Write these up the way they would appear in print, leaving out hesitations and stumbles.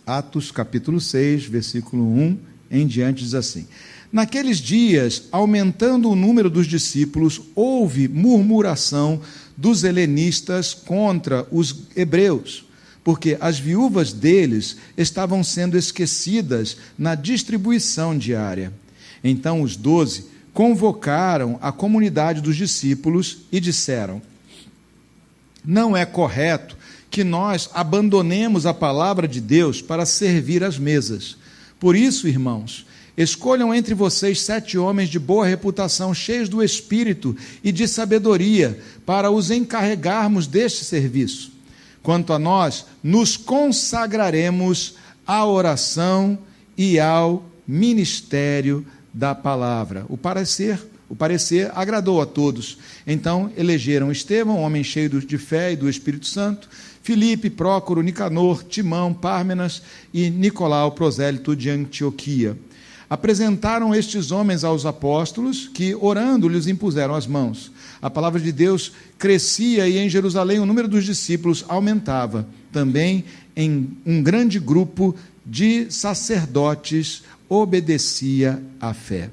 Atos capítulo 6, versículo 1 em diante, diz assim: naqueles dias, aumentando o número dos discípulos, houve murmuração dos helenistas contra os hebreus, porque as viúvas deles estavam sendo esquecidas na distribuição diária. Então os 12 convocaram a comunidade dos discípulos e disseram: não é correto que nós abandonemos a palavra de Deus para servir às mesas. Por isso, irmãos, escolham entre vocês 7 homens de boa reputação, cheios do Espírito e de sabedoria, para os encarregarmos deste serviço. Quanto a nós, nos consagraremos à oração e ao ministério da palavra. O parecer agradou a todos. Então elegeram Estevão, homem cheio de fé e do Espírito Santo, Filipe, Prócoro, Nicanor, Timão, Pármenas e Nicolau, prosélito de Antioquia. Apresentaram estes homens aos apóstolos, que, orando, lhes impuseram as mãos. A palavra de Deus crescia e em Jerusalém o número dos discípulos aumentava. Também em um grande grupo de sacerdotes obedecia à fé.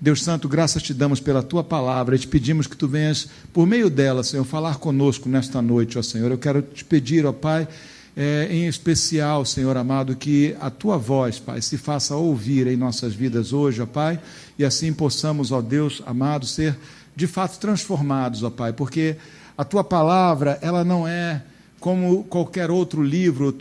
Deus Santo, graças te damos pela tua palavra e te pedimos que tu venhas, por meio dela, Senhor, falar conosco nesta noite, ó Senhor. Eu quero te pedir, ó Pai, em especial, Senhor amado, que a tua voz, Pai, se faça ouvir em nossas vidas hoje, ó Pai, e assim possamos, ó Deus amado, ser de fato transformados, ó Pai, porque a tua palavra, ela não é como qualquer outro livro,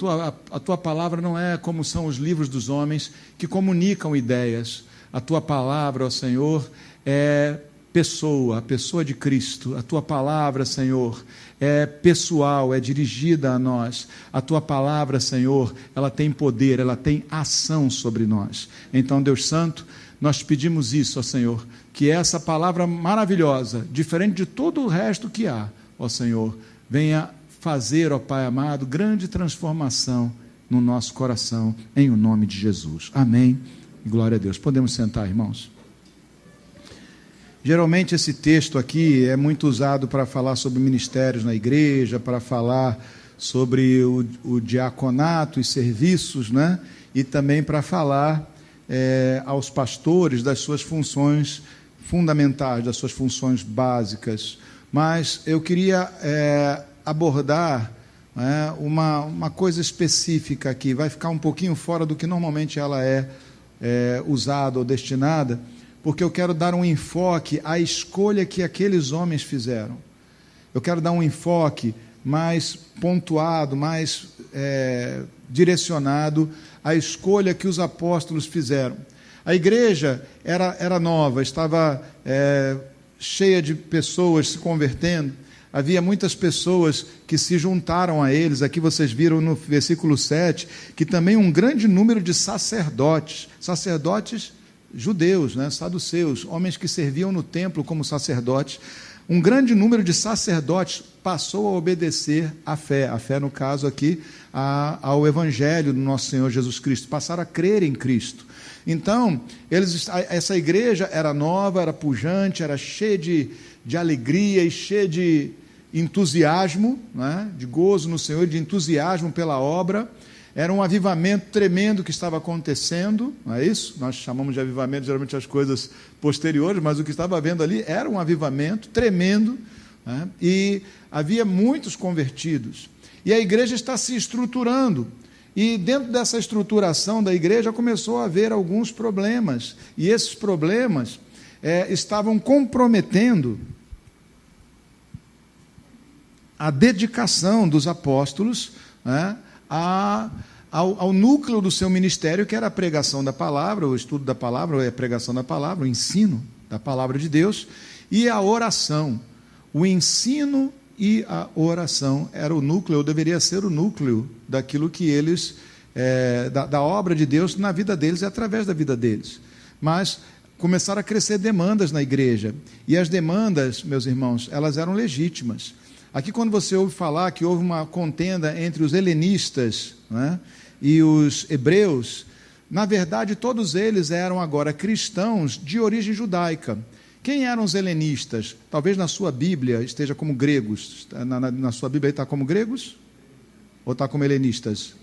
a tua palavra não é como são os livros dos homens que comunicam ideias. A tua palavra, ó Senhor, é pessoa, a pessoa de Cristo. A tua palavra, Senhor, é pessoal, é dirigida a nós. A tua palavra, Senhor, ela tem poder, ela tem ação sobre nós. Então, Deus Santo, nós pedimos isso, ó Senhor, que essa palavra maravilhosa, diferente de todo o resto que há, ó Senhor, venha fazer, ó Pai amado, grande transformação no nosso coração, em o nome de Jesus. Amém. Glória a Deus. Podemos sentar, irmãos. Geralmente esse texto aqui é muito usado para falar sobre ministérios na igreja, para falar sobre o diaconato e serviços, né? E também para falar aos pastores das suas funções fundamentais, das suas funções básicas. Mas eu queria abordar uma coisa específica aqui, vai ficar um pouquinho fora do que normalmente ela é usada ou destinada, porque eu quero dar um enfoque à escolha que aqueles homens fizeram. Eu quero dar um enfoque mais pontuado, mais direcionado à escolha que os apóstolos fizeram. A igreja era nova, estava cheia de pessoas se convertendo. Havia muitas pessoas que se juntaram a eles. Aqui vocês viram no versículo 7, que também um grande número de sacerdotes judeus, né, saduceus, homens que serviam no templo como sacerdotes, um grande número de sacerdotes passou a obedecer à fé no caso aqui, ao Evangelho do nosso Senhor Jesus Cristo, passaram a crer em Cristo. Então, essa igreja era nova, era pujante, era cheia de alegria e cheia de entusiasmo, né? De gozo no Senhor, de entusiasmo pela obra. Era um avivamento tremendo que estava acontecendo, não é isso? Nós chamamos de avivamento geralmente as coisas posteriores, mas o que estava havendo ali era um avivamento tremendo, né? E havia muitos convertidos. E a igreja está se estruturando. E dentro dessa estruturação da igreja começou a haver alguns problemas. E esses problemas estavam comprometendo a dedicação dos apóstolos, né, ao núcleo do seu ministério, que era a pregação da palavra, o estudo da palavra, a pregação da palavra, o ensino da palavra de Deus, e a oração. O ensino e a oração era o núcleo, ou deveria ser o núcleo daquilo que eles, da obra de Deus na vida deles e através da vida deles. Mas começaram a crescer demandas na igreja, e as demandas, meus irmãos, elas eram legítimas. Aqui, quando você ouve falar que houve uma contenda entre os helenistas, né, e os hebreus, na verdade, todos eles eram agora cristãos de origem judaica. Quem eram os helenistas? Talvez na sua Bíblia esteja como gregos. Na sua Bíblia está como gregos? Ou está como helenistas?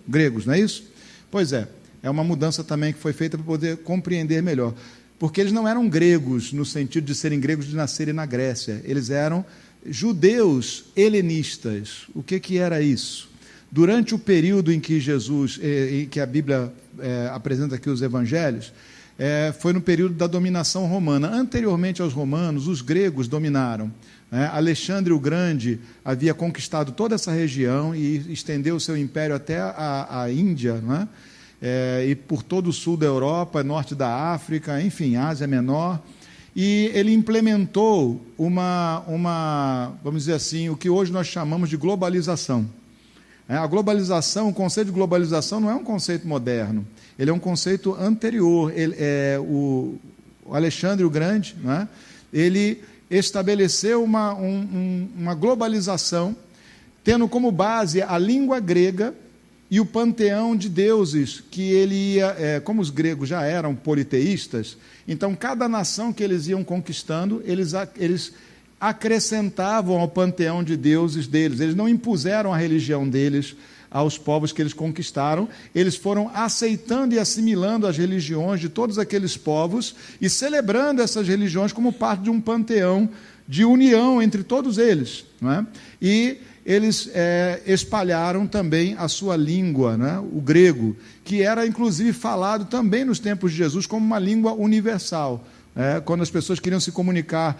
Gregos, não é isso? Pois é uma mudança também que foi feita para poder compreender melhor. Porque eles não eram gregos no sentido de serem gregos de nascerem na Grécia, eles eram judeus helenistas. O que era isso? Durante o período em que em que a Bíblia apresenta aqui os evangelhos, foi no período da dominação romana. Anteriormente aos romanos, os gregos dominaram. Alexandre o Grande havia conquistado toda essa região e estendeu o seu império até a Índia, e por todo o sul da Europa, norte da África, enfim, Ásia Menor. E ele implementou vamos dizer assim, o que hoje nós chamamos de globalização. A globalização, o conceito de globalização não é um conceito moderno, ele é um conceito anterior. O Alexandre o Grande, ele estabeleceu uma globalização, tendo como base a língua grega e o panteão de deuses, que ele ia, como os gregos já eram politeístas, então cada nação que eles iam conquistando, eles acrescentavam ao panteão de deuses deles. Eles não impuseram a religião deles aos povos que eles conquistaram, eles foram aceitando e assimilando as religiões de todos aqueles povos e celebrando essas religiões como parte de um panteão de união entre todos eles. E eles espalharam também a sua língua, o grego, que era inclusive falado também nos tempos de Jesus como uma língua universal. Quando as pessoas queriam se comunicar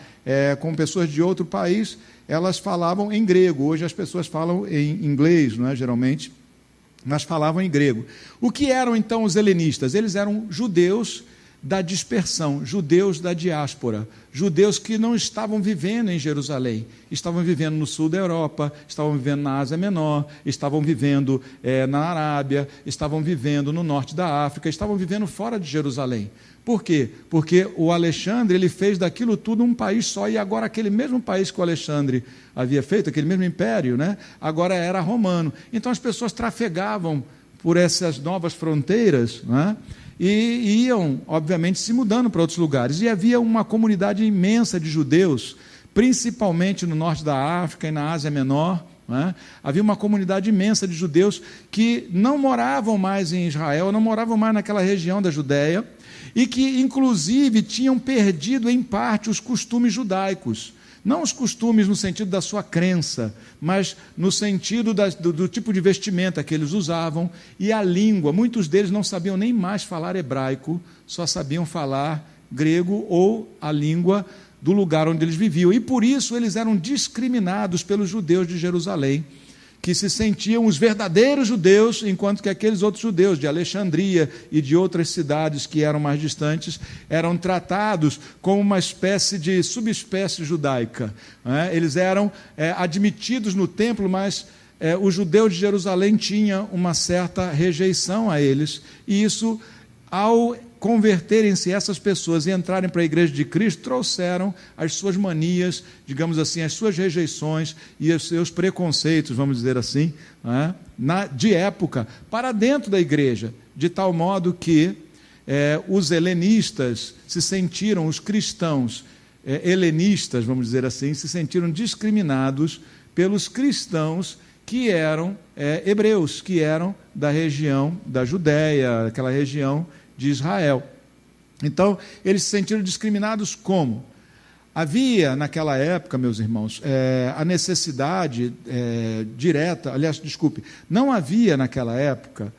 com pessoas de outro país, elas falavam em grego. Hoje as pessoas falam em inglês, geralmente, mas falavam em grego. O que eram então os helenistas? Eles eram judeus da dispersão, judeus da diáspora, judeus que não estavam vivendo em Jerusalém, estavam vivendo no sul da Europa, estavam vivendo na Ásia Menor, estavam vivendo na Arábia, estavam vivendo no norte da África, estavam vivendo fora de Jerusalém. Por quê? Porque o Alexandre ele fez daquilo tudo um país só, e agora aquele mesmo país que o Alexandre havia feito, aquele mesmo império, agora era romano. Então as pessoas trafegavam por essas novas fronteiras, e iam, obviamente, se mudando para outros lugares. E havia uma comunidade imensa de judeus, principalmente no norte da África e na Ásia Menor. Havia uma comunidade imensa de judeus que não moravam mais em Israel, não moravam mais naquela região da Judéia, e que, inclusive, tinham perdido, em parte, os costumes judaicos. Não os costumes no sentido da sua crença, mas no sentido do tipo de vestimenta que eles usavam e a língua. Muitos deles não sabiam nem mais falar hebraico, só sabiam falar grego ou a língua do lugar onde eles viviam. E por isso eles eram discriminados pelos judeus de Jerusalém, que se sentiam os verdadeiros judeus, enquanto que aqueles outros judeus de Alexandria e de outras cidades que eram mais distantes eram tratados como uma espécie de subespécie judaica. Eles eram admitidos no templo, mas o judeu de Jerusalém tinha uma certa rejeição a eles, e isso, ao converterem-se essas pessoas e entrarem para a igreja de Cristo, trouxeram as suas manias, digamos assim, as suas rejeições e os seus preconceitos, vamos dizer assim, de época, para dentro da igreja, de tal modo que os helenistas se sentiram, os cristãos helenistas, vamos dizer assim, se sentiram discriminados pelos cristãos que eram hebreus, que eram da região da Judéia, aquela região de Israel. Então, eles se sentiram discriminados como? Havia, naquela época, meus irmãos, a necessidade direta, não havia naquela época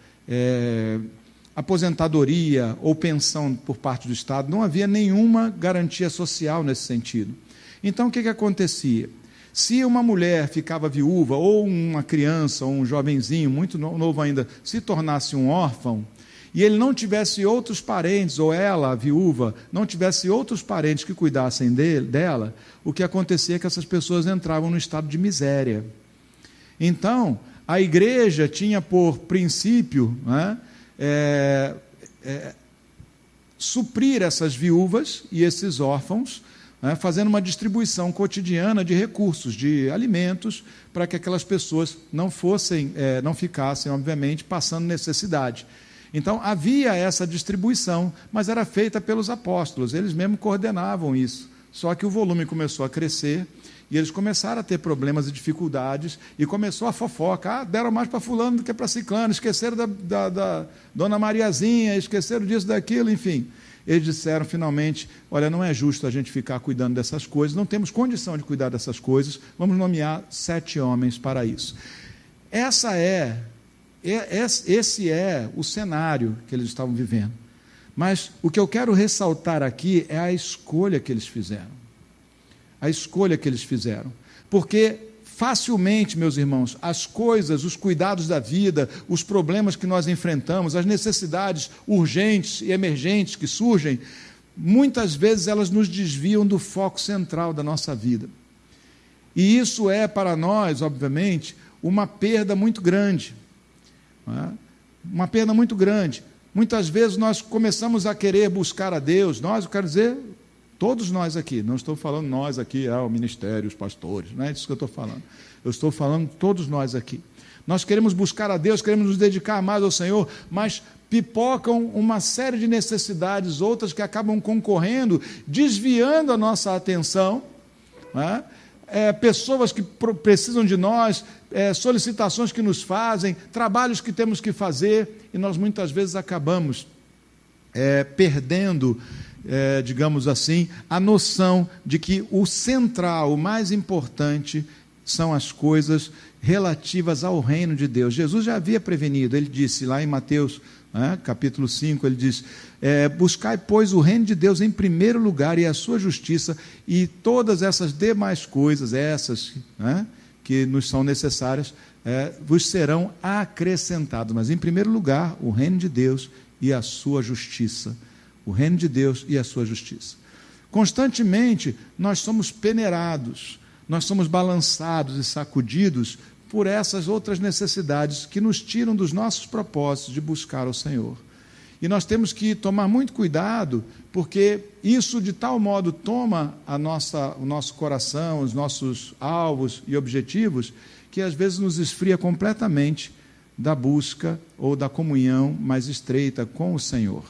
aposentadoria ou pensão por parte do Estado, não havia nenhuma garantia social nesse sentido. Então, o que acontecia? Se uma mulher ficava viúva, ou uma criança, ou um jovenzinho, muito novo ainda, se tornasse um órfão, e ele não tivesse outros parentes, ou ela, a viúva, não tivesse outros parentes que cuidassem dela, o que acontecia é que essas pessoas entravam no estado de miséria. Então, a igreja tinha por princípio suprir essas viúvas e esses órfãos, fazendo uma distribuição cotidiana de recursos, de alimentos, para que aquelas pessoas não ficassem, obviamente, passando necessidade. Então, havia essa distribuição, mas era feita pelos apóstolos, eles mesmos coordenavam isso. Só que o volume começou a crescer E eles começaram a ter problemas e dificuldades, e começou a fofoca. Deram mais para fulano do que para ciclano, esqueceram da dona Mariazinha, esqueceram disso, daquilo, enfim. Eles disseram, finalmente, olha, não é justo a gente ficar cuidando dessas coisas, não temos condição de cuidar dessas coisas, vamos nomear 7 homens para isso. Esse é o cenário que eles estavam vivendo. Mas o que eu quero ressaltar aqui é a escolha que eles fizeram. A escolha que eles fizeram. Porque facilmente, meus irmãos, as coisas, os cuidados da vida, os problemas que nós enfrentamos, as necessidades urgentes e emergentes que surgem, muitas vezes elas nos desviam do foco central da nossa vida. E isso é para nós, obviamente, uma perda muito grande. Não é? Uma perda muito grande. Muitas vezes nós começamos a querer buscar a Deus, eu quero dizer, todos nós aqui, não estou falando nós aqui, o ministério, os pastores, não é disso que eu estou falando. Eu estou falando todos nós aqui. Nós queremos buscar a Deus, queremos nos dedicar mais ao Senhor, mas pipocam uma série de necessidades, outras que acabam concorrendo, desviando a nossa atenção, não é? Pessoas que precisam de nós, solicitações que nos fazem, trabalhos que temos que fazer, e nós muitas vezes acabamos perdendo, digamos assim, a noção de que o central, o mais importante, são as coisas relativas ao reino de Deus. Jesus já havia prevenido, ele disse lá em Mateus, capítulo 5, ele diz, buscai, pois, o reino de Deus em primeiro lugar e a sua justiça, e todas essas demais coisas, que nos são necessárias, vos serão acrescentadas. Mas, em primeiro lugar, o reino de Deus e a sua justiça. O reino de Deus e a sua justiça. Constantemente, nós somos peneirados, nós somos balançados e sacudidos por essas outras necessidades que nos tiram dos nossos propósitos de buscar o Senhor. E nós temos que tomar muito cuidado, porque isso de tal modo toma o nosso coração, os nossos alvos e objetivos, que às vezes nos esfria completamente da busca ou da comunhão mais estreita com o Senhor.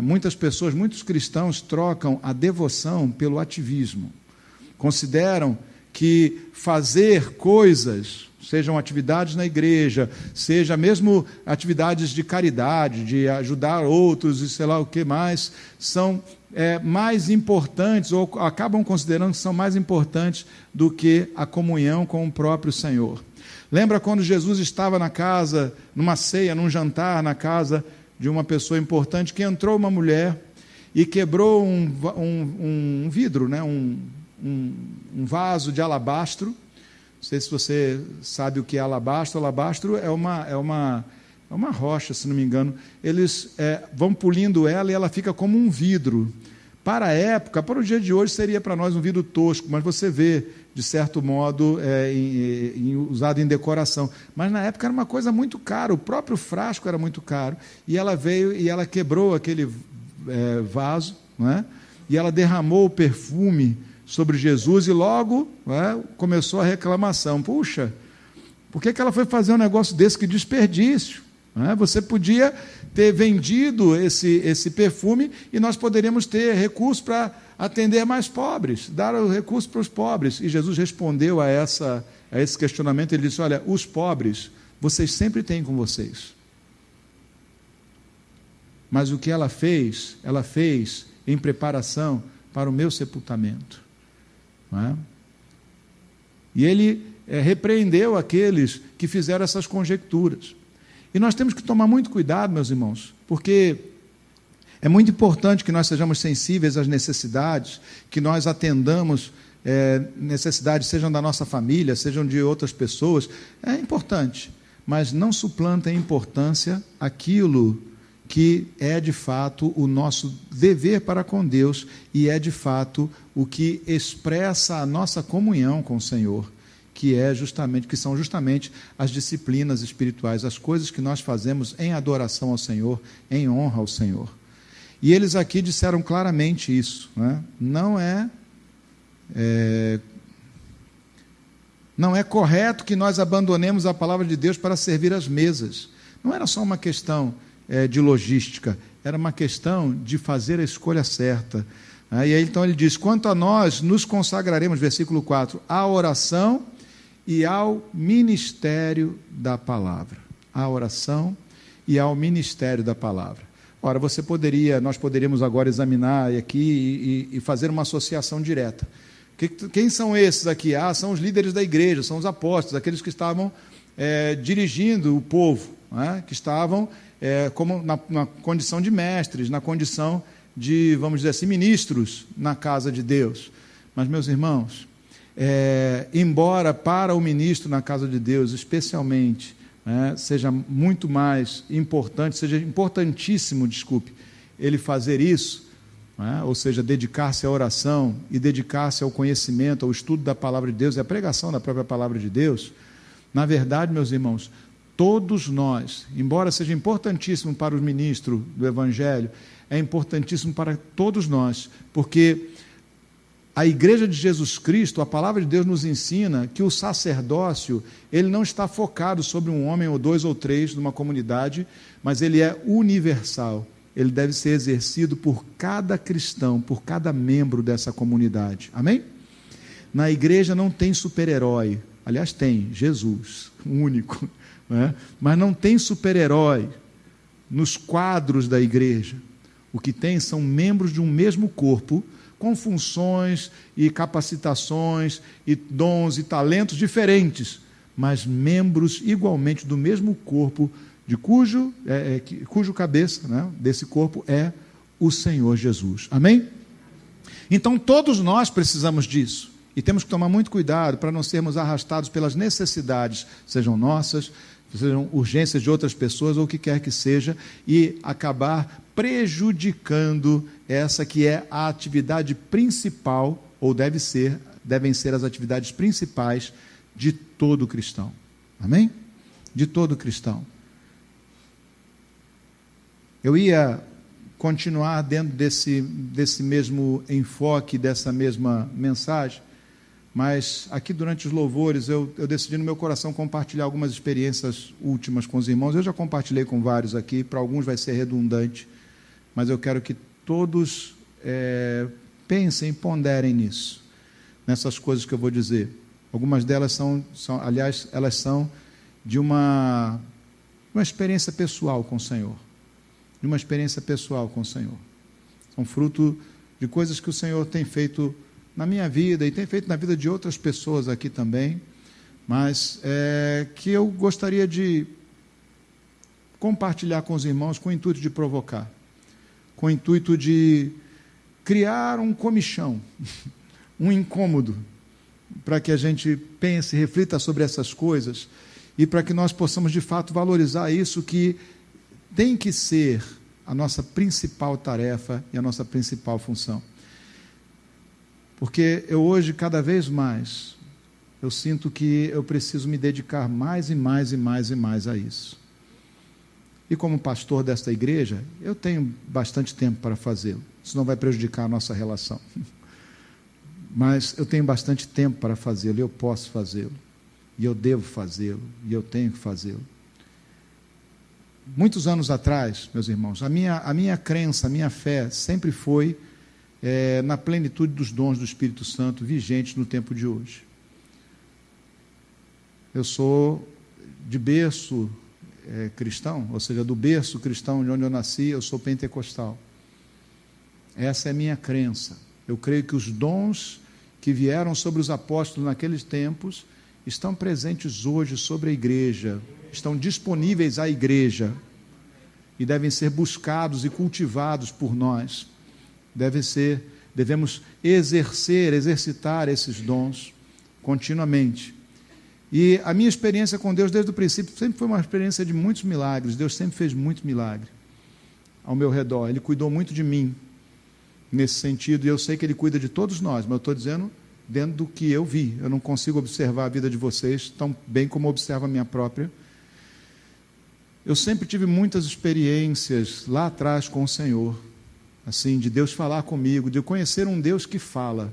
Muitas pessoas, muitos cristãos trocam a devoção pelo ativismo. Consideram que fazer coisas, sejam atividades na igreja, seja mesmo atividades de caridade, de ajudar outros e sei lá o que mais, são mais importantes, ou acabam considerando que são mais importantes do que a comunhão com o próprio Senhor. Lembra quando Jesus estava na casa, numa ceia, num jantar, na casa de uma pessoa importante, que entrou uma mulher e quebrou um vidro, um vaso de alabastro. Não sei se você sabe o que é alabastro. Alabastro é uma rocha, se não me engano. Eles vão polindo ela e ela fica como um vidro. Para a época, para o dia de hoje, seria para nós um vidro tosco, mas você vê, de certo modo, usado em decoração. Mas na época era uma coisa muito cara, o próprio frasco era muito caro. E ela veio e ela quebrou aquele vaso, e ela derramou o perfume sobre Jesus, e logo começou a reclamação. Puxa, por que ela foi fazer um negócio desse? Que desperdício! Você podia ter vendido esse perfume e nós poderíamos ter recursos para atender mais pobres, dar o recurso para os pobres. E Jesus respondeu a esse questionamento. Ele disse, olha, os pobres vocês sempre têm com vocês, mas o que ela fez em preparação para o meu sepultamento. E ele repreendeu aqueles que fizeram essas conjecturas. E nós temos que tomar muito cuidado, meus irmãos, porque é muito importante que nós sejamos sensíveis às necessidades, que nós atendamos necessidades, sejam da nossa família, sejam de outras pessoas. É importante, mas não suplanta em importância aquilo que é de fato o nosso dever para com Deus e é de fato o que expressa a nossa comunhão com o Senhor, que são justamente as disciplinas espirituais, as coisas que nós fazemos em adoração ao Senhor, em honra ao Senhor. E eles aqui disseram claramente isso, Não é correto que nós abandonemos a palavra de Deus para servir as mesas. Não era só uma questão de logística, era uma questão de fazer a escolha certa. E aí, então ele diz: quanto a nós, nos consagraremos, versículo 4, à oração e ao ministério da palavra. À oração e ao ministério da palavra. Ora, nós poderíamos agora examinar aqui e fazer uma associação direta. Quem são esses aqui? São os líderes da igreja, são os apóstolos, aqueles que estavam dirigindo o povo, que estavam como na condição de mestres, na condição de, vamos dizer assim, ministros na casa de Deus. Mas, meus irmãos, embora para o ministro na casa de Deus, especialmente, seja muito mais importante, seja importantíssimo, ele fazer isso, ou seja, dedicar-se à oração e dedicar-se ao conhecimento, ao estudo da palavra de Deus e à pregação da própria palavra de Deus, na verdade, meus irmãos, todos nós, embora seja importantíssimo para os ministros do Evangelho, é importantíssimo para todos nós, porque a Igreja de Jesus Cristo, a palavra de Deus nos ensina que o sacerdócio, ele não está focado sobre um homem ou dois ou três numa comunidade, mas ele é universal. Ele deve ser exercido por cada cristão, por cada membro dessa comunidade. Amém? Na igreja não tem super-herói. Aliás, tem Jesus, o único. Mas não tem super-herói nos quadros da igreja. O que tem são membros de um mesmo corpo, com funções e capacitações e dons e talentos diferentes, mas membros igualmente do mesmo corpo, de cujo cabeça, desse corpo é o Senhor Jesus. Amém? Então todos nós precisamos disso, e temos que tomar muito cuidado para não sermos arrastados pelas necessidades, sejam nossas, sejam urgências de outras pessoas, ou o que quer que seja, e acabar prejudicando essa que é a atividade principal, ou devem ser as atividades principais de todo cristão. Amém? De todo cristão. Eu ia continuar dentro desse mesmo enfoque, dessa mesma mensagem, mas aqui durante os louvores eu decidi no meu coração compartilhar algumas experiências últimas com os irmãos. Eu já compartilhei com vários aqui, para alguns vai ser redundante, mas eu quero que todos pensem, ponderem nisso, nessas coisas que eu vou dizer. Algumas delas aliás, elas são de uma experiência pessoal com o Senhor. De uma experiência pessoal com o Senhor. São fruto de coisas que o Senhor tem feito na minha vida e tem feito na vida de outras pessoas aqui também, mas que eu gostaria de compartilhar com os irmãos com o intuito de provocar, com o intuito de criar um comichão, um incômodo, para que a gente pense, reflita sobre essas coisas e para que nós possamos de fato valorizar isso que tem que ser a nossa principal tarefa e a nossa principal função. Porque eu hoje, cada vez mais, eu sinto que eu preciso me dedicar mais e mais e mais e mais a isso. E como pastor desta igreja, eu tenho bastante tempo para fazê-lo. Isso não vai prejudicar a nossa relação. Mas eu tenho bastante tempo para fazê-lo, e eu posso fazê-lo, e eu devo fazê-lo, e eu tenho que fazê-lo. Muitos anos atrás, meus irmãos, a minha crença, a minha fé sempre foi na plenitude dos dons do Espírito Santo vigentes no tempo de hoje. Eu sou de berço cristão, ou seja, do berço cristão de onde eu nasci, eu sou pentecostal. Essa é a minha crença. Eu creio que os dons que vieram sobre os apóstolos naqueles tempos estão presentes hoje sobre a igreja, estão disponíveis à igreja e devem ser buscados e cultivados por nós. Devemos exercitar esses dons continuamente. E a minha experiência com Deus desde o princípio sempre foi uma experiência de muitos milagres. Deus sempre fez muito milagre ao meu redor. Ele cuidou muito de mim nesse sentido, e eu sei que Ele cuida de todos nós, mas eu estou dizendo dentro do que eu vi. Eu não consigo observar a vida de vocês tão bem como observo a minha própria. Eu sempre tive muitas experiências lá atrás com o Senhor, assim, de Deus falar comigo, de eu conhecer um Deus que fala,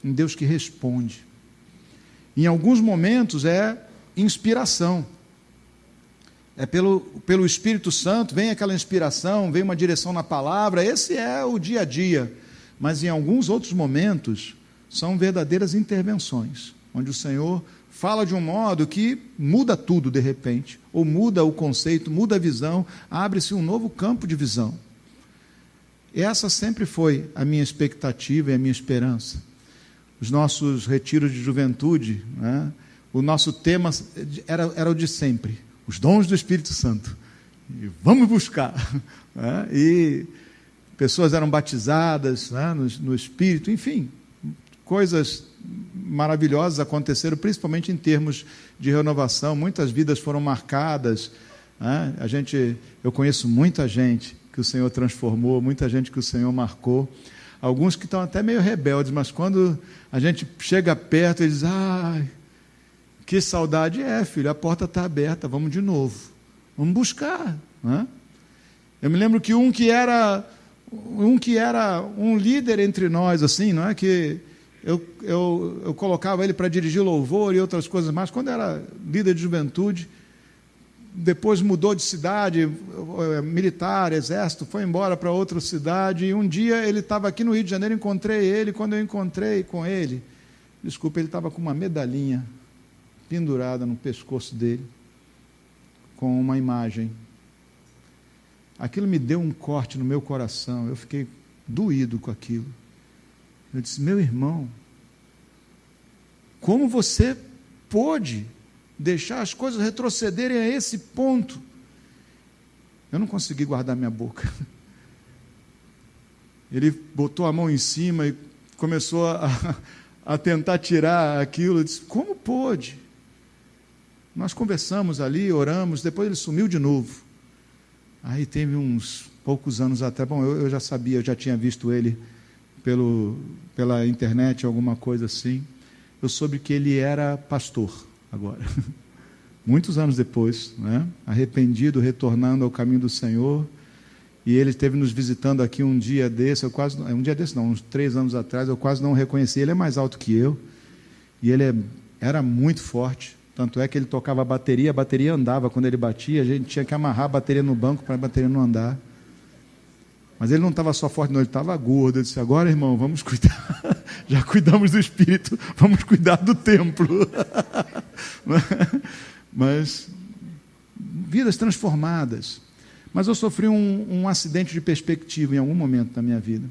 um Deus que responde. Em alguns momentos é inspiração. É pelo Espírito Santo, vem aquela inspiração, vem uma direção na palavra, esse é o dia a dia. mas em alguns outros momentos são verdadeiras intervenções, onde o Senhor fala de um modo que muda tudo de repente, ou muda o conceito, muda a visão, abre-se um novo campo de visão. Essa sempre foi a minha expectativa e a minha esperança. Os nossos retiros de juventude, né, o nosso tema era o de sempre, os dons do Espírito Santo. E vamos buscar. Né, e pessoas eram batizadas, né, no Espírito, enfim, coisas maravilhosas aconteceram, principalmente em termos de renovação. Muitas vidas foram marcadas. Né, eu conheço muita gente que o Senhor transformou, muita gente que o Senhor marcou. Alguns que estão até meio rebeldes, mas quando a gente chega perto, eles dizem, que saudade filho, a porta está aberta, vamos de novo, vamos buscar. Né? Eu me lembro que um que era um líder entre nós, assim, não é que eu colocava ele para dirigir louvor e outras coisas mais, quando era líder de juventude, depois mudou de cidade, militar, exército, foi embora para outra cidade, e um dia ele estava aqui no Rio de Janeiro, encontrei ele, quando eu encontrei com ele, ele estava com uma medalhinha pendurada no pescoço dele, com uma imagem. Aquilo me deu um corte no meu coração, eu fiquei doído com aquilo. Eu disse, meu irmão, como você pôde deixar as coisas retrocederem a esse ponto? Eu não consegui guardar minha boca. Ele botou a mão em cima e começou a tentar tirar aquilo. Eu disse, como pôde? Nós conversamos ali, oramos, depois ele sumiu de novo. Aí teve uns poucos anos até, eu já sabia, eu já tinha visto ele pela internet, alguma coisa assim. Eu soube que ele era pastor agora, muitos anos depois, né? Arrependido, retornando ao caminho do Senhor, e ele esteve nos visitando aqui um dia desse, uns 3 anos atrás, eu quase não o reconheci. Ele é mais alto que eu, e ele era muito forte, tanto é que ele tocava a bateria andava quando ele batia, a gente tinha que amarrar a bateria no banco para a bateria não andar. Mas ele não estava só forte, não, ele estava gordo. Eu disse, agora, irmão, vamos cuidar. Já cuidamos do espírito, vamos cuidar do templo. Mas, vidas transformadas. Mas eu sofri um acidente de perspectiva em algum momento da minha vida.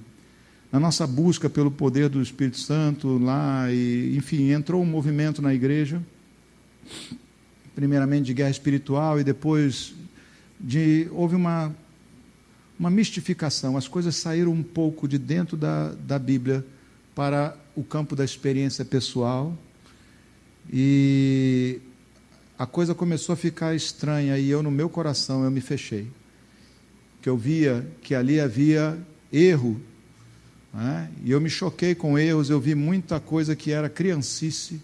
Na nossa busca pelo poder do Espírito Santo, lá, enfim, entrou um movimento na igreja, primeiramente de guerra espiritual, e depois houve uma mistificação, as coisas saíram um pouco de dentro da Bíblia para o campo da experiência pessoal, e a coisa começou a ficar estranha, e no meu coração, eu me fechei, que eu via que ali havia erro, né? E eu me choquei com erros, eu vi muita coisa que era criancice,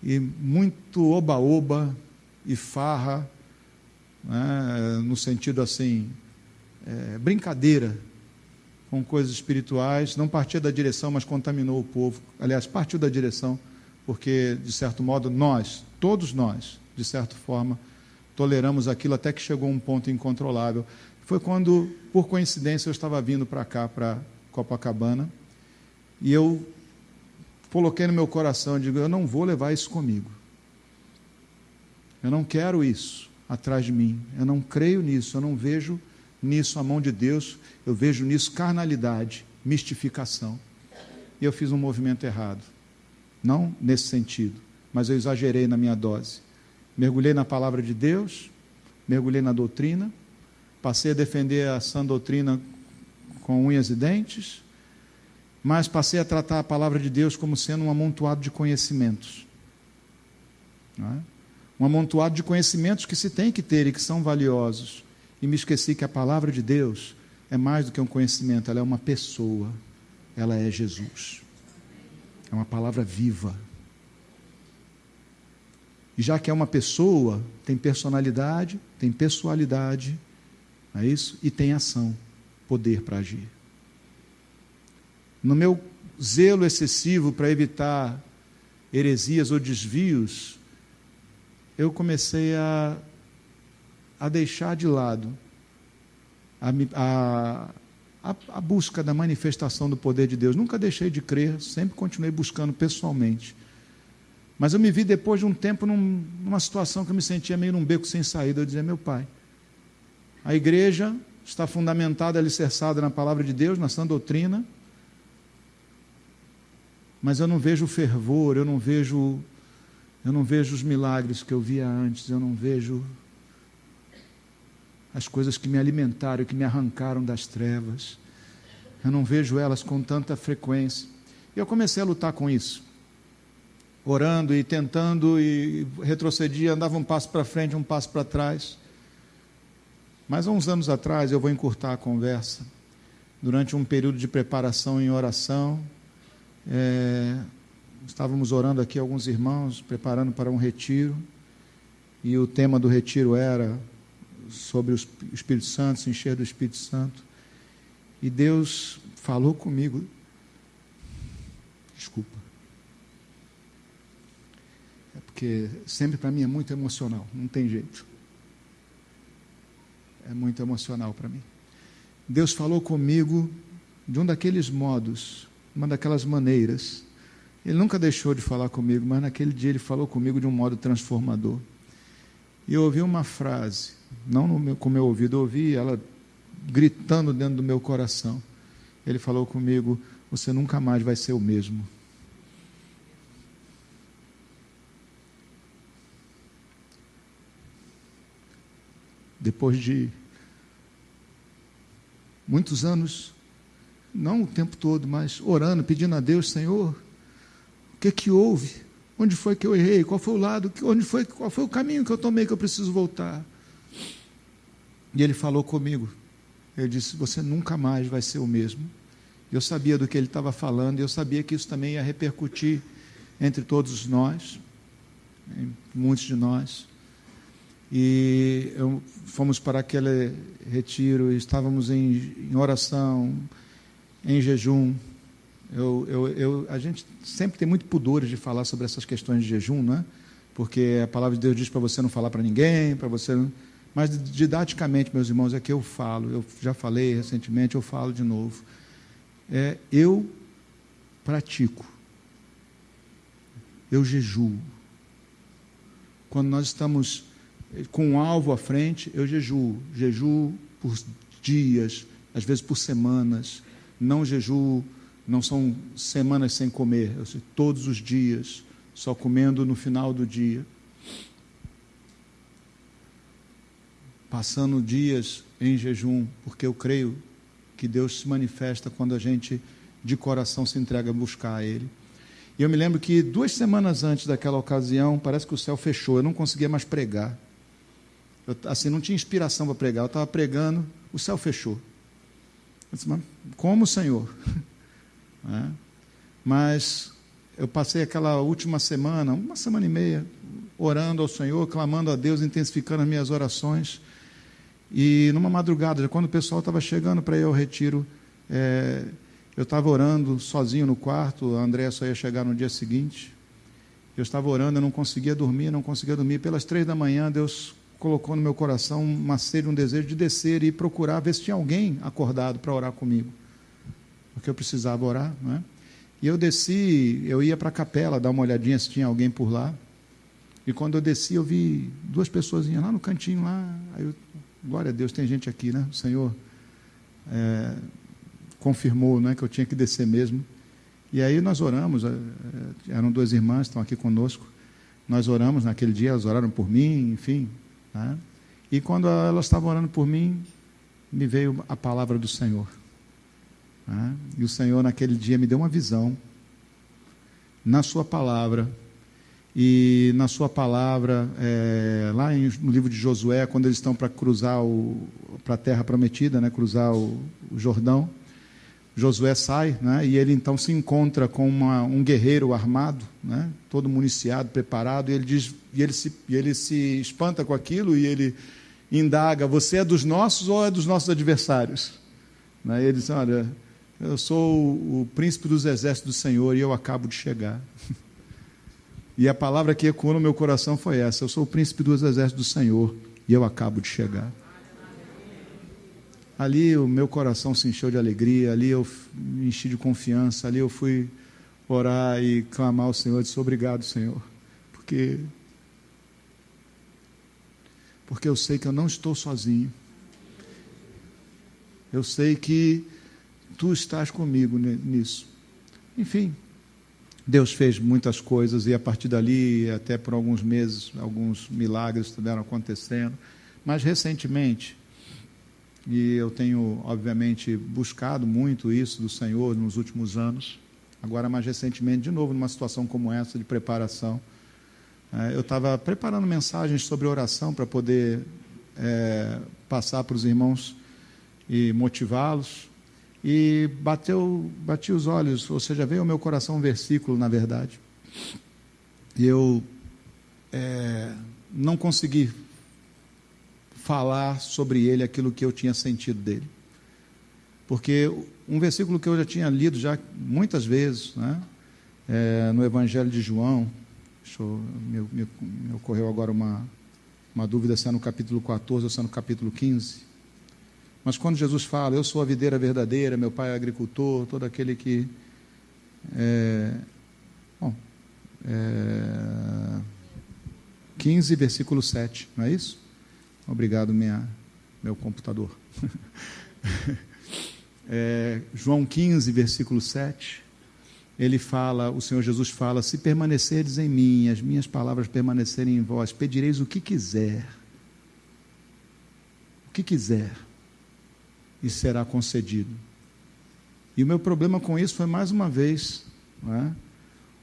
e muito oba-oba, e farra, né? No sentido assim, brincadeira com coisas espirituais, não partia da direção, mas contaminou o povo. Aliás, partiu da direção, porque, de certo modo, todos nós, de certa forma, toleramos aquilo até que chegou um ponto incontrolável. Foi quando, por coincidência, eu estava vindo para cá, para Copacabana, e eu coloquei no meu coração, digo, eu não vou levar isso comigo. Eu não quero isso atrás de mim. Eu não creio nisso, eu não vejo nisso a mão de Deus, eu vejo nisso carnalidade, mistificação. E eu fiz um movimento errado. Não nesse sentido, mas eu exagerei na minha dose. Mergulhei na palavra de Deus, mergulhei na doutrina, passei a defender a sã doutrina com unhas e dentes, mas passei a tratar a palavra de Deus como sendo um amontoado de conhecimentos. Não é? Um amontoado de conhecimentos que se tem que ter e que são valiosos. E me esqueci que a palavra de Deus é mais do que um conhecimento, ela é uma pessoa, ela é Jesus. É uma palavra viva. E já que é uma pessoa, tem personalidade, tem pessoalidade, não é isso? E tem ação, poder para agir. No meu zelo excessivo para evitar heresias ou desvios, eu comecei a deixar de lado a busca da manifestação do poder de Deus. Nunca deixei de crer, sempre continuei buscando pessoalmente. Mas eu me vi depois de um tempo numa situação que eu me sentia meio num beco sem saída. Eu dizia: meu Pai, a igreja está fundamentada, alicerçada na palavra de Deus, na sã doutrina, mas eu não vejo o fervor, eu não vejo os milagres que eu via antes, eu não vejo as coisas que me alimentaram, que me arrancaram das trevas, eu não vejo elas com tanta frequência. E eu comecei a lutar com isso, orando e tentando, e retrocedia, andava um passo para frente, um passo para trás. Mas há uns anos atrás, eu vou encurtar a conversa, durante um período de preparação em oração, estávamos orando aqui, alguns irmãos, preparando para um retiro, e o tema do retiro era sobre o Espírito Santo, se encher do Espírito Santo, e Deus falou comigo, desculpa, porque sempre para mim é muito emocional, não tem jeito, é muito emocional para mim. Deus falou comigo de um daqueles modos, uma daquelas maneiras. Ele nunca deixou de falar comigo, mas naquele dia Ele falou comigo de um modo transformador. E eu ouvi uma frase, não com o meu ouvido, eu ouvi ela gritando dentro do meu coração. Ele falou comigo: você nunca mais vai ser o mesmo. Depois de muitos anos, não o tempo todo, mas orando, pedindo a Deus: Senhor, o que houve? Onde foi que eu errei? Qual foi o lado? Qual foi o caminho que eu tomei que eu preciso voltar? E Ele falou comigo. Ele disse: você nunca mais vai ser o mesmo. Eu sabia do que Ele estava falando, e eu sabia que isso também ia repercutir entre todos nós, muitos de nós. E fomos para aquele retiro, estávamos em oração, em jejum. A gente sempre tem muito pudor de falar sobre essas questões de jejum, não é? Porque a palavra de Deus diz para você não falar para ninguém, para você não... Mas didaticamente, meus irmãos, é que eu falo. Eu já falei recentemente, eu falo de novo. Eu pratico, eu jejuo. Quando nós estamos com um alvo à frente, eu jejuo por dias, às vezes por semanas. Não jejuo, não são semanas sem comer, eu sei, todos os dias, só comendo no final do dia. Passando dias em jejum, porque eu creio que Deus se manifesta quando a gente de coração se entrega a buscar a Ele. E eu me lembro que 2 semanas antes daquela ocasião, parece que o céu fechou, eu não conseguia mais pregar. Assim, não tinha inspiração para pregar, eu estava pregando, o céu fechou. Eu disse: mas como, Senhor? Mas eu passei aquela última semana, 1 semana e meia, orando ao Senhor, clamando a Deus, intensificando as minhas orações. E numa madrugada, quando o pessoal estava chegando para ir ao retiro, eu estava orando sozinho no quarto, a Andréa só ia chegar no dia seguinte. Eu estava orando, eu não conseguia dormir. Pelas 3 da manhã, Deus colocou no meu coração uma sede, um desejo de descer e procurar ver se tinha alguém acordado para orar comigo, porque eu precisava orar, não é? E eu desci, eu ia para a capela dar uma olhadinha se tinha alguém por lá, e quando eu desci eu vi 2 pessoazinhas lá no cantinho lá. Aí eu, glória a Deus, tem gente aqui, né? O Senhor confirmou, não é, que eu tinha que descer mesmo. E aí nós oramos, eram 2 irmãs, estão aqui conosco, nós oramos naquele dia, elas oraram por mim, enfim, né? E quando elas estavam orando por mim, me veio a palavra do Senhor, né? E o Senhor naquele dia me deu uma visão na sua palavra. E na sua palavra, lá no livro de Josué, quando eles estão para cruzar para a terra prometida, né, cruzar o Jordão, Josué sai, né, e ele então se encontra com um guerreiro armado, né, todo municiado, preparado, e ele se espanta com aquilo, e ele indaga: você é dos nossos ou é dos nossos adversários? Né, e ele diz: olha, eu sou o príncipe dos exércitos do Senhor e eu acabo de chegar. E a palavra que ecoou no meu coração foi essa: eu sou o príncipe dos exércitos do Senhor e eu acabo de chegar. Ali o meu coração se encheu de alegria, ali eu me enchi de confiança, ali eu fui orar e clamar ao Senhor, disse, obrigado, Senhor, porque eu sei que eu não estou sozinho, eu sei que Tu estás comigo nisso. Enfim, Deus fez muitas coisas e a partir dali, até por alguns meses, alguns milagres estiveram acontecendo, mas recentemente, e eu tenho, obviamente, buscado muito isso do Senhor nos últimos anos, agora mais recentemente, de novo, numa situação como essa, de preparação, eu estava preparando mensagens sobre oração para poder passar para os irmãos e motivá-los, e bati os olhos, ou seja, veio ao meu coração um versículo, na verdade, e eu não consegui falar sobre ele aquilo que eu tinha sentido dele, porque um versículo que eu já tinha lido já muitas vezes, né, no Evangelho de João, me ocorreu agora uma dúvida se é no capítulo 14 ou se é no capítulo 15, mas quando Jesus fala, eu sou a videira verdadeira, meu pai é agricultor, todo aquele que... 15, versículo 7, não é isso? Obrigado, meu computador. João 15, versículo 7, ele fala, o Senhor Jesus fala, se permanecerdes em mim, as minhas palavras permanecerem em vós, pedireis o que quiser, e será concedido. E o meu problema com isso foi, mais uma vez,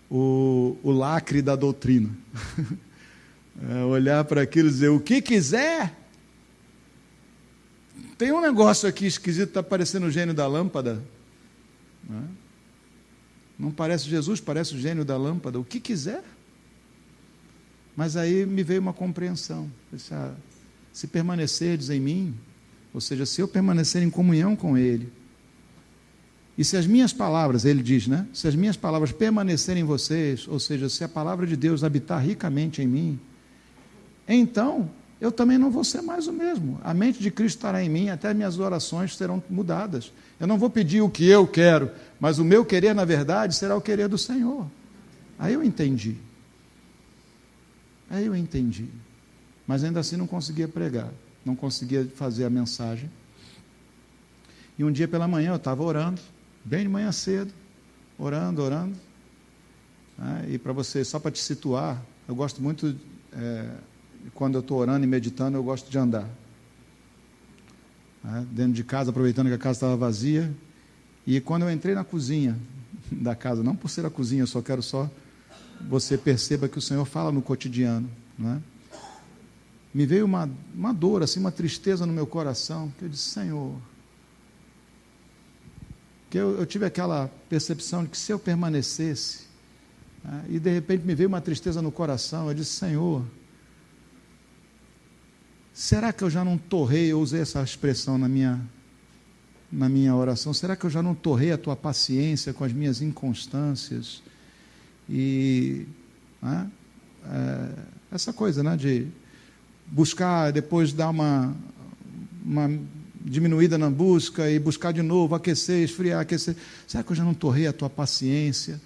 o lacre da doutrina. Olhar para aquilo e dizer, o que quiser. Tem um negócio aqui esquisito, está parecendo o gênio da lâmpada. Não parece Jesus, parece o gênio da lâmpada. O que quiser. Mas aí me veio uma compreensão. Se permanecerdes em mim, ou seja, se eu permanecer em comunhão com Ele, e se as minhas palavras, ele diz, né? Se as minhas palavras permanecerem em vocês, ou seja, se a palavra de Deus habitar ricamente em mim, então eu também não vou ser mais o mesmo. A mente de Cristo estará em mim, até minhas orações serão mudadas. Eu não vou pedir o que eu quero, mas o meu querer, na verdade, será o querer do Senhor. Aí eu entendi. Mas ainda assim não conseguia pregar, não conseguia fazer a mensagem. E um dia pela manhã eu estava orando, bem de manhã cedo, orando. E para você, só para te situar, eu gosto muito, quando eu estou orando e meditando, eu gosto de andar. Dentro de casa, aproveitando que a casa estava vazia. E quando eu entrei na cozinha da casa, não por ser a cozinha, eu só quero você perceba que o Senhor fala no cotidiano, me veio uma dor, assim, uma tristeza no meu coração, que eu disse, Senhor, que eu tive aquela percepção de que se eu permanecesse, e de repente me veio uma tristeza no coração, eu disse, Senhor, será que eu já não torrei, eu usei essa expressão na minha oração, será que eu já não torrei a tua paciência com as minhas inconstâncias? E essa coisa, de buscar, depois dar uma diminuída na busca e buscar de novo, aquecer, esfriar, aquecer. Será que eu já não torrei a tua paciência?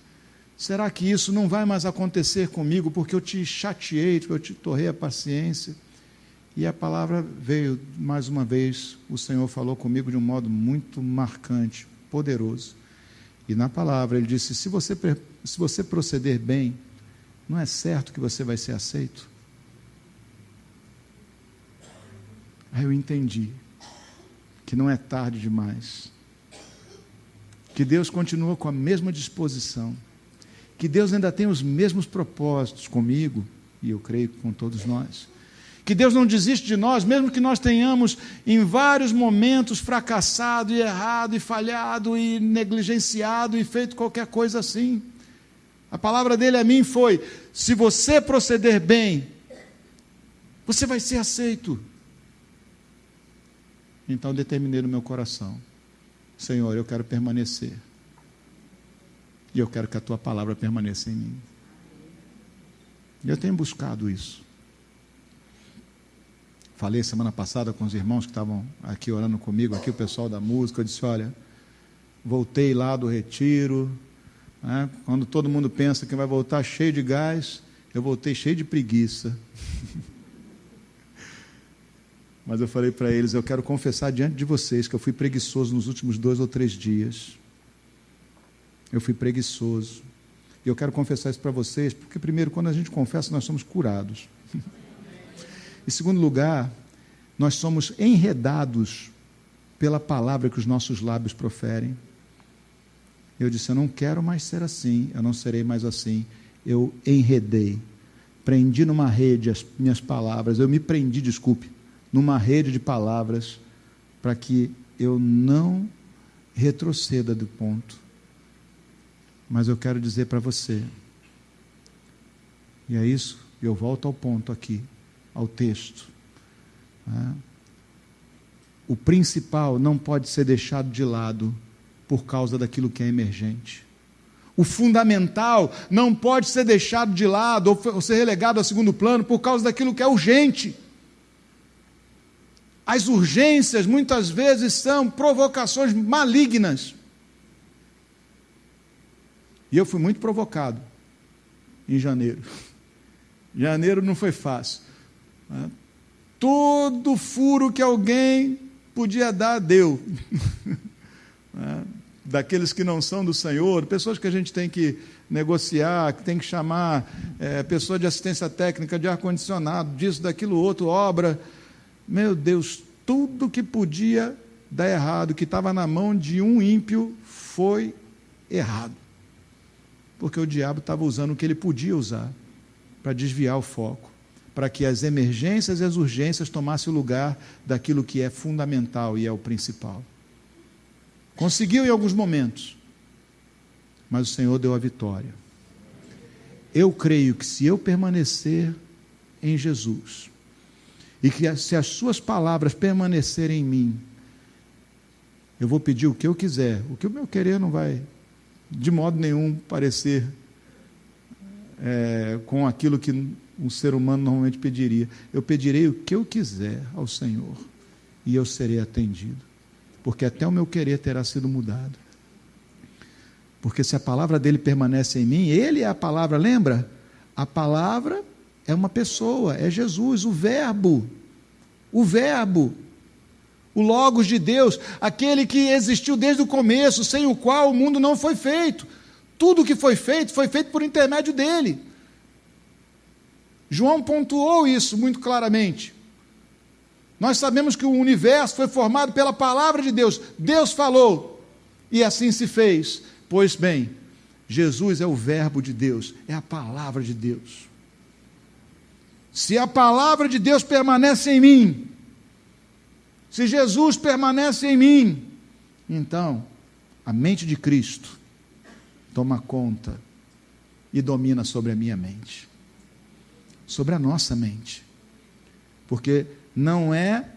Será que isso não vai mais acontecer comigo porque eu te chateei, porque eu te torrei a paciência? E a palavra veio, mais uma vez, o Senhor falou comigo de um modo muito marcante, poderoso. E na palavra ele disse, se você proceder bem, não é certo que você vai ser aceito? Aí eu entendi que não é tarde demais, que Deus continua com a mesma disposição, que Deus ainda tem os mesmos propósitos comigo, e eu creio com todos nós, que Deus não desiste de nós, mesmo que nós tenhamos em vários momentos fracassado e errado e falhado e negligenciado e feito qualquer coisa assim. A palavra dele a mim foi, se você proceder bem, você vai ser aceito. Então determinei no meu coração, Senhor, eu quero permanecer, e eu quero que a tua palavra permaneça em mim. E eu tenho buscado isso. falei semana passada com os irmãos que estavam aqui orando comigo, aqui o pessoal da música, eu disse, olha, voltei lá do retiro, né, quando todo mundo pensa que vai voltar cheio de gás, eu voltei cheio de preguiça. Mas eu falei para eles, eu quero confessar diante de vocês que eu fui preguiçoso nos últimos 2 ou 3 dias. Eu fui preguiçoso. E eu quero confessar isso para vocês, porque primeiro, quando a gente confessa, nós somos curados. Em segundo lugar, nós somos enredados pela palavra que os nossos lábios proferem. Eu disse, eu não quero mais ser assim, eu não serei mais assim. Eu enredei, prendi numa rede as minhas palavras, eu me prendi, desculpe, numa rede de palavras, para que eu não retroceda do ponto. Mas eu quero dizer para você, e é isso, eu volto ao ponto aqui, ao texto. O principal não pode ser deixado de lado por causa daquilo que é emergente. O fundamental não pode ser deixado de lado ou ser relegado a segundo plano por causa daquilo que é urgente. As urgências muitas vezes são provocações malignas. E eu fui muito provocado em janeiro. Janeiro não foi fácil. Todo furo que alguém podia dar, deu. Daqueles que não são do Senhor, pessoas que a gente tem que negociar, que tem que chamar, pessoa de assistência técnica, de ar-condicionado, disso, daquilo, outro, obra. Meu Deus, tudo que podia dar errado, que estava na mão de um ímpio, foi errado. Porque o diabo estava usando o que ele podia usar para desviar o foco, para que as emergências e as urgências tomassem o lugar daquilo que é fundamental e é o principal. Conseguiu em alguns momentos, mas o Senhor deu a vitória. Eu creio que se eu permanecer em Jesus, e que se as suas palavras permanecerem em mim, eu vou pedir o que eu quiser. O que o meu querer não vai, de modo nenhum, parecer com aquilo que um ser humano normalmente pediria. Eu pedirei o que eu quiser ao Senhor, e eu serei atendido. Porque até o meu querer terá sido mudado. Porque se a palavra dele permanece em mim, ele é a palavra, lembra? A palavra é uma pessoa, é Jesus, o Verbo, o Logos de Deus, aquele que existiu desde o começo, sem o qual o mundo não foi feito. Tudo que foi feito por intermédio dele. João pontuou isso muito claramente. Nós sabemos que o universo foi formado pela palavra de Deus. Deus falou, e assim se fez. Pois bem, Jesus é o Verbo de Deus, é a palavra de Deus. Se a palavra de Deus permanece em mim, se Jesus permanece em mim, então a mente de Cristo toma conta e domina sobre a minha mente, sobre a nossa mente. Porque não é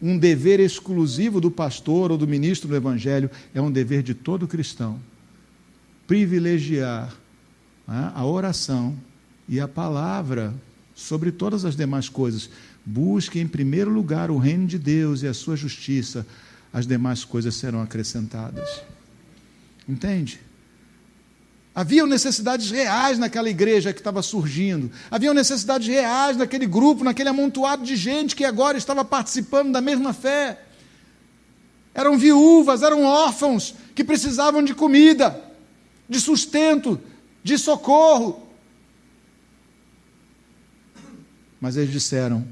um dever exclusivo do pastor ou do ministro do Evangelho, é um dever de todo cristão, privilegiar a oração e a palavra sobre todas as demais coisas. Busque em primeiro lugar o reino de Deus e a sua justiça, as demais coisas serão acrescentadas. Entende? Haviam necessidades reais naquela igreja que estava surgindo. Haviam necessidades reais naquele grupo, naquele amontoado de gente que agora estava participando da mesma fé. Eram viúvas, eram órfãos que precisavam de comida, de sustento, de socorro. Mas eles disseram,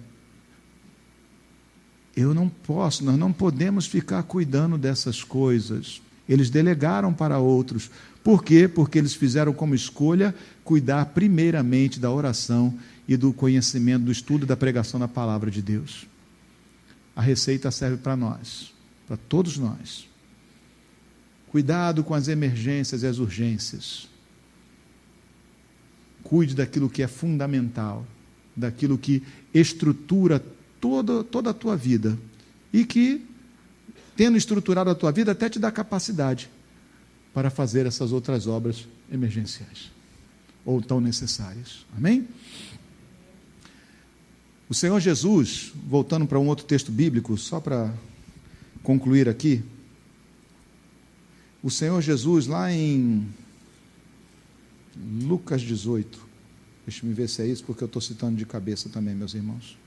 nós não podemos ficar cuidando dessas coisas. Eles delegaram para outros. Por quê? Porque eles fizeram como escolha cuidar primeiramente da oração e do conhecimento, do estudo e da pregação da palavra de Deus. A receita serve para nós, para todos nós. Cuidado com as emergências e as urgências. Cuide daquilo que é fundamental, daquilo que estrutura toda a tua vida e que, tendo estruturado a tua vida, até te dá capacidade para fazer essas outras obras emergenciais ou tão necessárias. Amém? O Senhor Jesus, voltando para um outro texto bíblico, só para concluir aqui, o Senhor Jesus, lá em Lucas 18, deixa eu ver se é isso, porque eu estou citando de cabeça também, meus irmãos.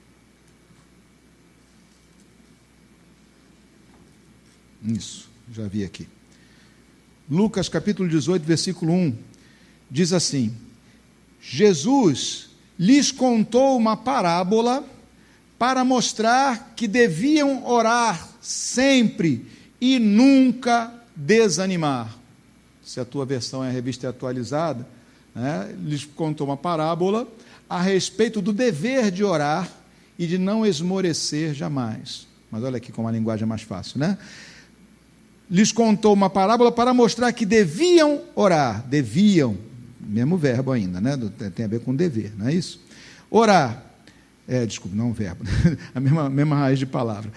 Isso, já vi aqui. Lucas capítulo 18, versículo 1, diz assim: Jesus lhes contou uma parábola para mostrar que deviam orar sempre e nunca desanimar. Se a tua versão é a revista atualizada, né, lhes contou uma parábola a respeito do dever de orar e de não esmorecer jamais. Mas olha aqui como a linguagem é mais fácil, né? Lhes contou uma parábola para mostrar que deviam orar, mesmo verbo ainda, né? Tem a ver com dever, não é isso? Orar, desculpe, não o verbo, a mesma raiz de palavra,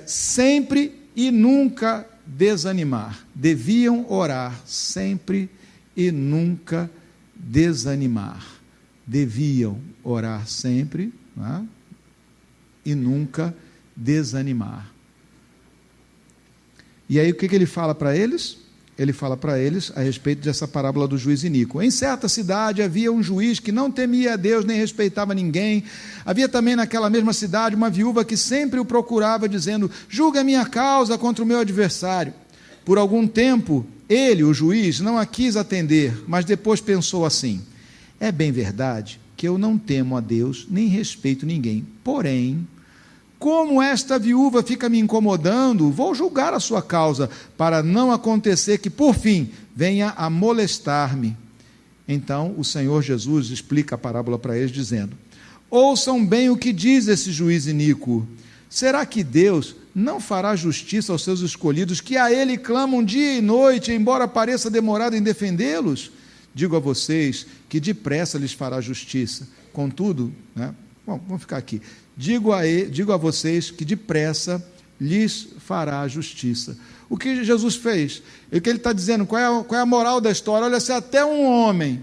sempre e nunca desanimar, deviam orar sempre e nunca desanimar, deviam orar sempre, né? E nunca desanimar. E aí o que ele fala para eles? Ele fala para eles a respeito dessa parábola do juiz iníquo. Em certa cidade havia um juiz que não temia a Deus nem respeitava ninguém. Havia também naquela mesma cidade uma viúva que sempre o procurava, dizendo: julga a minha causa contra o meu adversário. Por algum tempo, ele, o juiz, não a quis atender, mas depois pensou assim: é bem verdade que eu não temo a Deus nem respeito ninguém. Porém, como esta viúva fica me incomodando, vou julgar a sua causa, para não acontecer que, por fim, venha a molestar-me. Então, o Senhor Jesus explica a parábola para eles, dizendo: ouçam bem o que diz esse juiz iníquo. Será que Deus não fará justiça aos seus escolhidos, que a Ele clamam dia e noite, embora pareça demorado em defendê-los? Digo a vocês que depressa lhes fará justiça. Contudo, né? Bom, vamos ficar aqui. Digo a vocês que depressa lhes fará justiça. O que Jesus fez? O que ele está dizendo? Qual é a moral da história? Olha, se até um homem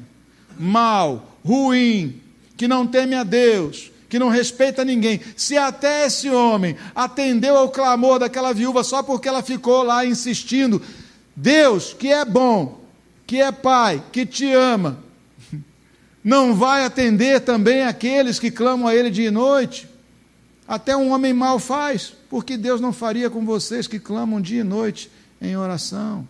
mau, ruim, que não teme a Deus, que não respeita ninguém, se até esse homem atendeu ao clamor daquela viúva só porque ela ficou lá insistindo, Deus, que é bom, que é Pai, que te ama, não vai atender também aqueles que clamam a Ele dia e noite? Até um homem mau faz, porque Deus não faria com vocês que clamam dia e noite em oração.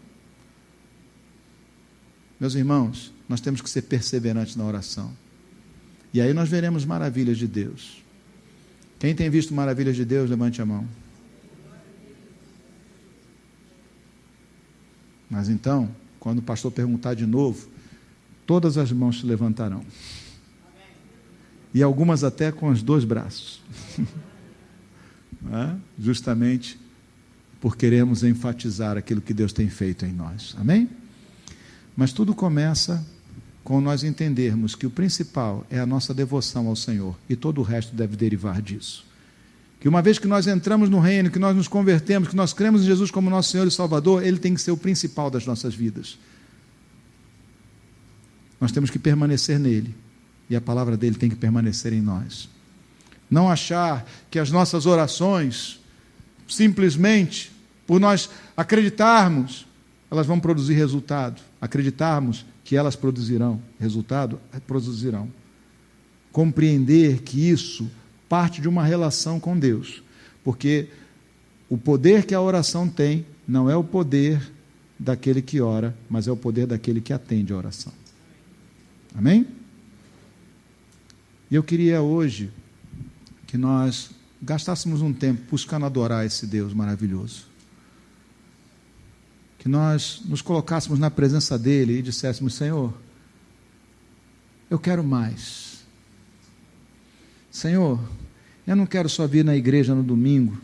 Meus irmãos, nós temos que ser perseverantes na oração. E aí nós veremos maravilhas de Deus. Quem tem visto maravilhas de Deus, levante a mão. Mas então, quando o pastor perguntar de novo, todas as mãos se levantarão. E algumas até com os 2 braços. Justamente por queremos enfatizar aquilo que Deus tem feito em nós. Amém? Mas tudo começa com nós entendermos que o principal é a nossa devoção ao Senhor, e todo o resto deve derivar disso. Que uma vez que nós entramos no reino, que nós nos convertemos, que nós cremos em Jesus como nosso Senhor e Salvador, Ele tem que ser o principal das nossas vidas. Nós temos que permanecer nele, e a palavra dele tem que permanecer em nós. Não achar que as nossas orações, simplesmente por nós acreditarmos, elas vão produzir resultado. Acreditarmos que elas produzirão resultado, produzirão. Compreender que isso parte de uma relação com Deus, porque o poder que a oração tem não é o poder daquele que ora, mas é o poder daquele que atende a oração. Amém? E eu queria hoje que nós gastássemos um tempo buscando adorar esse Deus maravilhoso. Que nós nos colocássemos na presença dele e disséssemos: Senhor, eu quero mais. Senhor, eu não quero só vir na igreja no domingo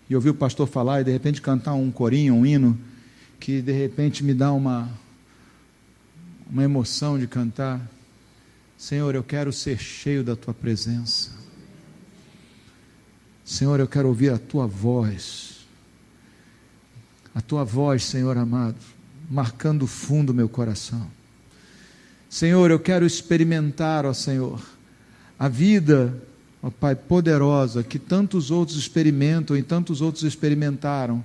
e ouvir o pastor falar e de repente cantar um corinho, um hino, que de repente me dá uma emoção de cantar. Senhor, eu quero ser cheio da tua presença. Senhor, eu quero ouvir a tua voz. A tua voz, Senhor amado, marcando fundo o meu coração. Senhor, eu quero experimentar, ó Senhor, a vida ó Pai, poderosa, que tantos outros experimentam e tantos outros experimentaram,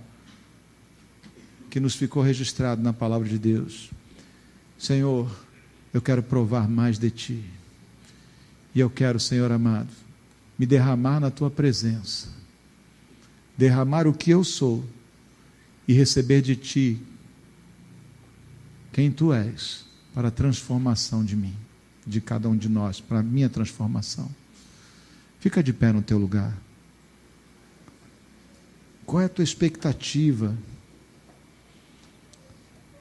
que nos ficou registrado na palavra de Deus. Senhor, eu quero provar mais de Ti. E eu quero, Senhor amado, me derramar na Tua presença, derramar o que eu sou e receber de Ti quem Tu és, para a transformação de mim, de cada um de nós, para a minha transformação. Fica de pé no teu lugar. Qual é a tua expectativa?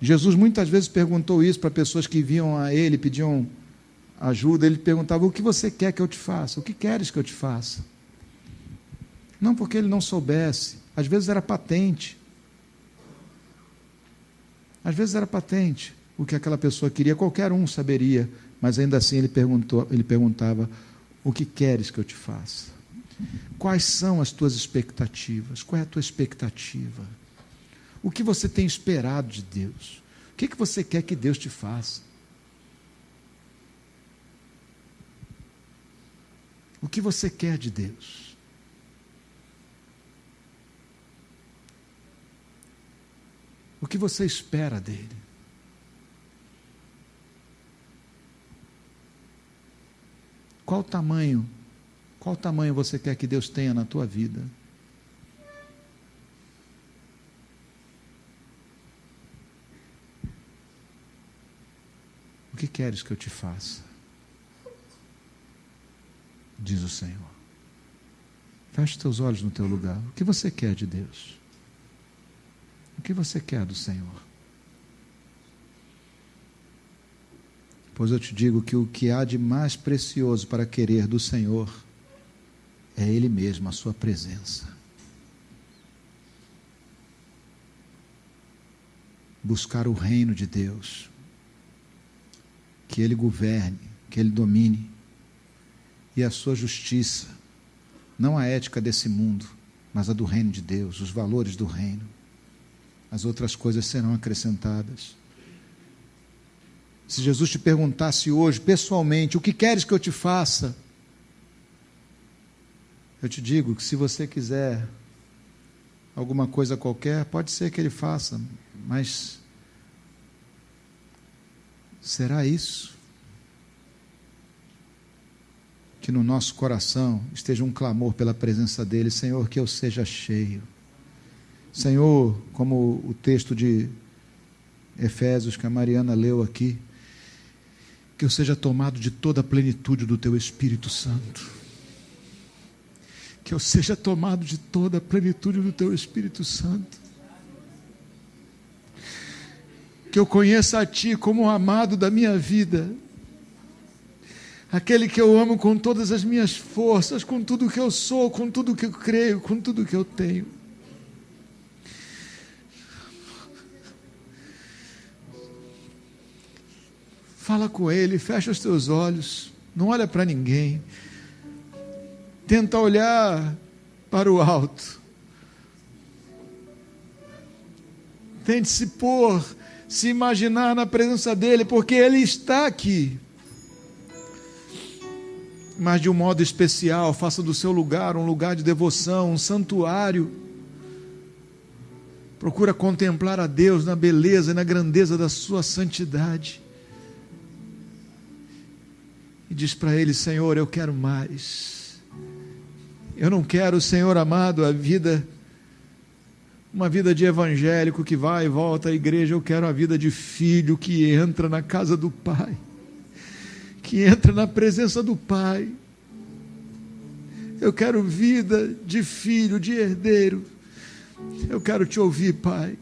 Jesus muitas vezes perguntou isso para pessoas que vinham a Ele, pediam ajuda. Ele perguntava: o que você quer que eu te faça? O que queres que eu te faça? Não porque Ele não soubesse, às vezes era patente. Às vezes era patente o que aquela pessoa queria, qualquer um saberia, mas ainda assim ele perguntava: o que queres que eu te faça? Quais são as tuas expectativas? Qual é a tua expectativa? O que você tem esperado de Deus? O que você quer que Deus te faça? O que você quer de Deus? O que você espera dele? Qual tamanho você quer que Deus tenha na tua vida? O que queres que eu te faça? Diz o Senhor. Feche teus olhos no teu lugar. O que você quer de Deus? O que você quer do Senhor? Pois eu te digo que o que há de mais precioso para querer do Senhor é Ele mesmo, a sua presença. Buscar o reino de Deus, que Ele governe, que Ele domine, e a sua justiça, não a ética desse mundo, mas a do reino de Deus, os valores do reino. As outras coisas serão acrescentadas. Se Jesus te perguntasse hoje, pessoalmente, o que queres que eu te faça? Eu te digo que se você quiser alguma coisa qualquer, pode ser que Ele faça, mas será isso? Que no nosso coração esteja um clamor pela presença dEle: Senhor, que eu seja cheio. Senhor, como o texto de Efésios que a Mariana leu aqui, que eu seja tomado de toda a plenitude do Teu Espírito Santo. Que eu seja tomado de toda a plenitude do Teu Espírito Santo. Que eu conheça a Ti como o amado da minha vida, aquele que eu amo com todas as minhas forças, com tudo que eu sou, com tudo que eu creio, com tudo que eu tenho. Fala com Ele, fecha os teus olhos, não olha para ninguém, tenta olhar para o alto, tente se pôr, se imaginar na presença dEle, porque Ele está aqui. Mas de um modo especial, faça do seu lugar um lugar de devoção, um santuário. Procura contemplar a Deus na beleza e na grandeza da sua santidade. E diz para Ele: Senhor, eu quero mais. Eu não quero, Senhor amado, uma vida de evangélico que vai e volta à igreja. Eu quero a vida de filho que entra na casa do Pai, que entra na presença do Pai. Eu quero vida de filho, de herdeiro. Eu quero Te ouvir, Pai.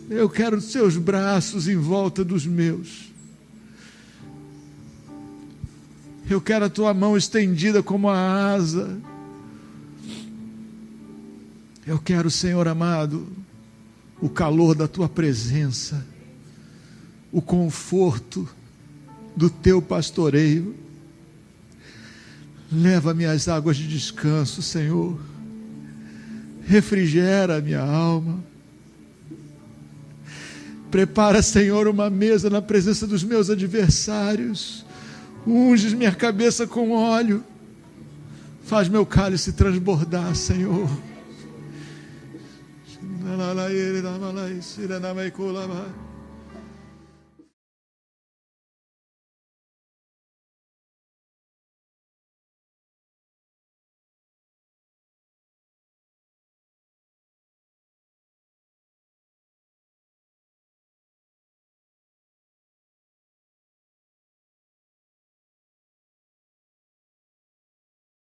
Eu quero os Seus braços em volta dos meus. Eu quero a Tua mão estendida como a asa. Eu quero, Senhor amado, o calor da Tua presença, o conforto do Teu pastoreio. Leva-me às águas de descanso, Senhor. Refrigera a minha alma. Prepara, Senhor, uma mesa na presença dos meus adversários. Unges minha cabeça com óleo. Faz meu cálice transbordar, Senhor.